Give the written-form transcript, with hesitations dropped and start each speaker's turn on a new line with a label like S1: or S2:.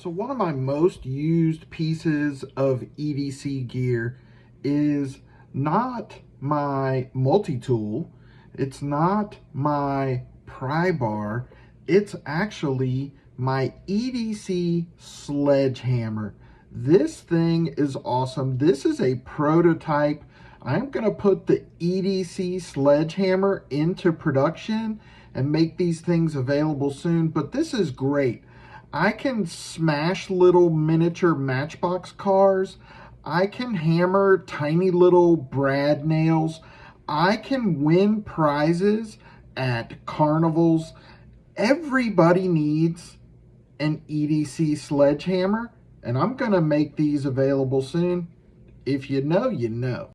S1: So one of my most used pieces of EDC gear is not my multi-tool, it's not my pry bar, it's actually my EDC sledgehammer. This thing is awesome. This is a prototype. I'm gonna put the EDC sledgehammer into production and make these things available soon, but this is great. I can smash little miniature matchbox cars. I can hammer tiny little brad nails. I can win prizes at carnivals. Everybody needs an EDC sledgehammer, and I'm gonna make these available soon. If you know, you know.